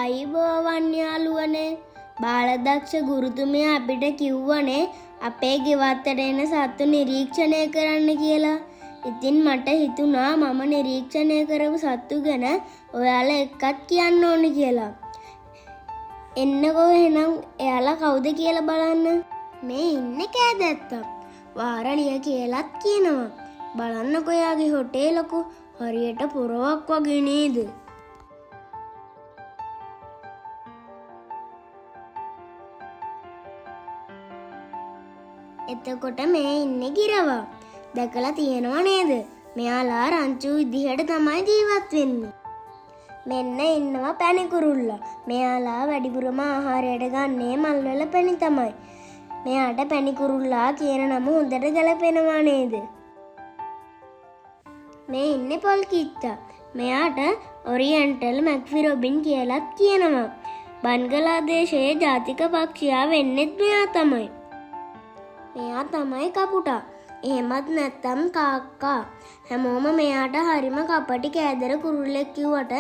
අයිබෝවන් යාළුවනේ. බාලදක්ෂ ගුරුතුමිය අපිට කිව්වනේ අපේ ගෙවත්තට එන සත්තු නිරීක්ෂණය කරන්න කියලා. ඉතින් මට හිතුණා මම නිරීක්ෂණය කරපු සත්තු ගැන ඔයාලා එක්කත් කියන්න ඕනේ කියලා. එන්නකෝ එහෙනම් එයාලා කවුද කියලා බලන්න. මේ ඉන්නේ කෑදැත්තා. වාරණිය කියලාත් කියනවා. බලන්නකෝ යාගේ හොටේ ලොකු හරියට පොරවක් වගේ නේද? එතකොට මේ ඉන්නේ ගිරවා. දැකලා තියෙනව නේද? මෙයාලා රංචු විදිහට තමයි ජීවත් වෙන්නේ. මෙන්න ඉන්නවා පැණි කුරුල්ලා. මෙයාලා වැඩිපුරම ආහාරයට ගන්නේ මල්වල පැණි තමයි. මෙයාට පැණි කුරුල්ලා කියන නම හොඳට ගැලපෙනවා නේද? මේ ඉන්නේ පොල් කිච්චා. මෙයාට ඔරියන්ටල් මැක්ෆිරොබින් කියලාත් කියනවා. බංගලාදේශයේ ජාතික පක්ෂියා වෙන්නෙත් මෙයා තමයි. මෙයා තමයි කපුටා. එහෙමත් නැත්තම් කාක්කා. හැමෝම මෙයාට හරිම කපටි කෑදර කුරුල්ලෙක් කිව්වට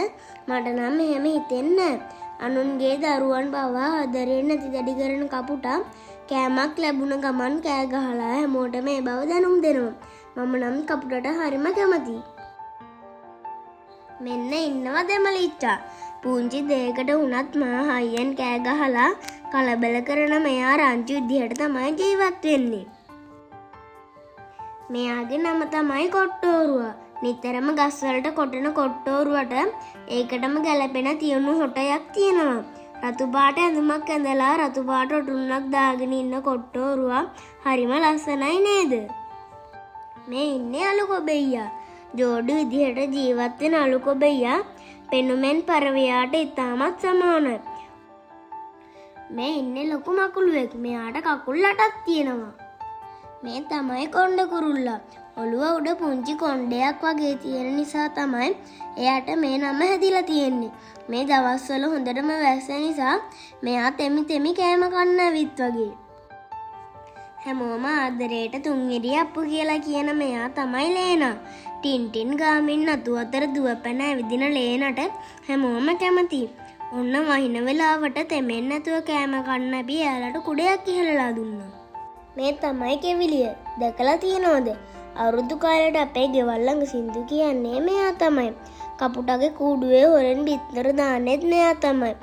මට නම් එහෙම හිතෙන්නේ නැහැ. අනුන්ගේ දරුවන් බව ආදරේ නැති දැඩි කරන කපුටා කෑමක් ලැබුණ ගමන් කෑ ගහලා හැමෝටම ඒ බව දැනුම් දෙනවා. මම නම් කපුටට හරිම කැමතියි. මෙන්න ඉන්නවා දෙමලිච්චා. පුංචි දෙයකට වුණත් මා හයියෙන් කෑ ගහලා කලබල කරන මෙයා රංචු විදිහට තමයි ජීවත් වෙන්නේ. මෙයාගේ නම තමයි කොට්ටෝරුවා. නිතරම ගස්වලට කොටන කොට්ටෝරුවට ඒකටම ගැලපෙන තියුණු හොටයක් තියෙනවා. රතු පාට ඇඳුමක් ඇඳලා රතු පාට ඔටුන්නක් දාගෙන ඉන්න කොට්ටෝරුවා හරිම ලස්සනයි නේද? මේ ඉන්නේ අලු කොබෙයියා. ජෝඩු විදිහට ජීවත් වෙන අලු කොබෙයියා පෙනුමෙන් පරවයාට ඉතාමත් සමානයි. මේ ඉන්නේ ලොකු මකුළුවෙක්. මෙයාට කකුල් 8ක් තියෙනවා. මේ තමයි කොණ්ඩ කුරුල්ලා. ඔළුව උඩ පුංචි කොණ්ඩයක් වගේ තියෙන නිසා තමයි එයාට මේ නම හැදිලා තියෙන්නේ. මේ දවස්වල හොඳටම වැස්ස නිසා මෙයා තෙමි තෙමි කෑම කන්න ඇවිත් වගේ. හැමෝම ආදරේට තුන්වෙනි අප්පු කියලා කියන මෙයා තමයි ලේනා. ටින්ටින් ගාමින් අතු අතර දුවපැන ඇවිදින ලේනට හැමෝම කැමතියි. ඔන්න වහින වෙලාවට තෙමෙන්න නැතුව කෑම කන්න අපි එයාලට කුඩයක් ඉහළලා දුන්නා. මේ තමයි කෙවිලිය. දැකලා තියනවද? අවුරුදු කාලයට අපේ ගෙවල් ළඟ සින්දු කියන්නේ මෙයා තමයි. කපුටගේ කූඩුවේ හොරෙන් බිත්තර දාන්නෙත් මෙයා තමයි.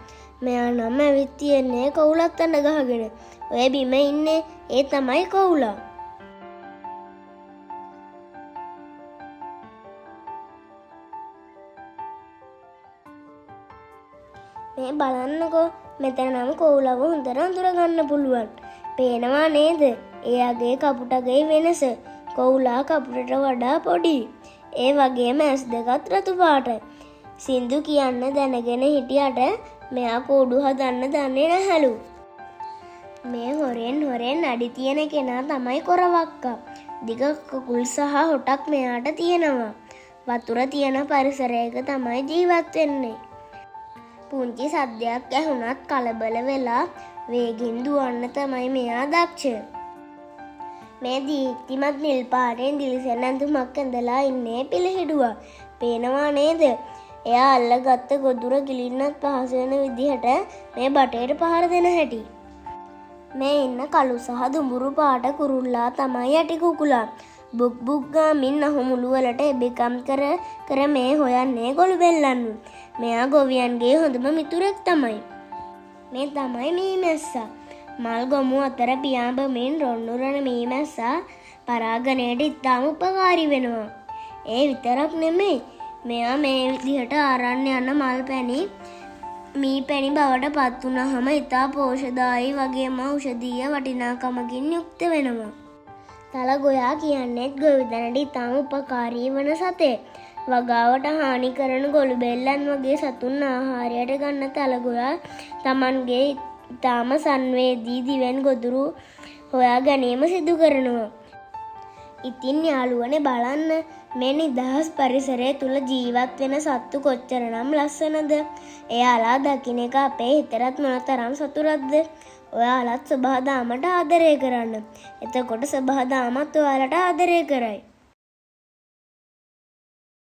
මෙයා නම් ඇවිත් තියන්නේ කවුලක් අඬ ගහගෙන. ඔය බිම ඉන්නේ ඒ තමයි කවුලා. මේ බලන්නකෝ මෙතන නම් කවුලව හොඳට අඳුර ගන්න පුළුවන්. පේනවා නේද? එයාගේ කපුටගේ වෙනස. කවුලා කපුටට වඩා පොඩි. ඒ වගේම ඇස් දෙකත් රතු පාටයි. සින්දු කියන්න දැනගෙන හිටියට මෙයා කූඩු හදන්න දන්නේ නැහැලු. මේ හොරෙන් අඩි තියෙන කෙනා තමයි කොරවක්කා. දිග කකුල් සහ හොටක් මෙයාට තියෙනවා. වතුර තියෙන පරිසරයක තමයි ජීවත් වෙන්නේ. පුංචි සද්දයක් ඇහුණත් කලබල වෙලා වේගෙන් දුවන්න තමයි මෙයා දක්ෂ. මේ දීප්තිමත් නිල් පාටෙන් දිලිසෙන ඇඳුමක් ඇඳලා ඉන්නේ පිළිහිඩුවා. පේනවා නේද? එයා අල්ලගත්ත ගොදුර ගිලින්නත් පහසු වෙන විදිහට මේ බටේට පහර දෙන හැටි. මේ ඉන්න කළු සහ දුඹුරු පාට කුරුල්ලා තමයි යටි කුකුලා. බුක් බුක් ගාමින් අහුමුළු වලට එබෙකම් කර මේ හොයන්නේ ගොළු බෙල්ලන්. මෙයා ගොවියන්ගේ හොඳම මිතුරෙක් තමයි. මේ තමයි මීමැස්සා. මල් ගොමු අතර පියාඹමින් රොන්නුරන මීමැස්සා පරාගණයට ඉතාම උපකාරී වෙනවා. ඒ විතරක් නෙමෙයි. මෙයා මේ විදිහට ආරන්න යන මල් පැණි මී පැණි බවට පත් වුණාම ඉතා පෝෂදායී වගේම ඖෂධීය වටිනාකමකින් යුක්ත වෙනවා. තලගොයා කියන්නේත් ගොවිතැනට ඉතාම උපකාරී වන සතෙක්. වගාවට හානි කරන ගොළු බෙල්ලන් වගේ සතුන් ආහාරයට ගන්න තලගොයා Tamanගේ ඉතාම සංවේදී දිවෙන් ගොදුරු හොයා ගැනීම සිදු කරනවා. ඉතින් යාළුවනේ බලන්න මේ නිදහස් පරිසරය තුල ජීවත් වෙන සත්තු කොච්චරනම් ලස්සනද? එයාලා දකින්න එක අපේ හිතරත් මොනතරම් සතුටක්ද? ඔයාලත් සබහාදාමට ආදරය කරන්න. එතකොට සබහාදාමත් ඔයාලට ආදරය කරයි.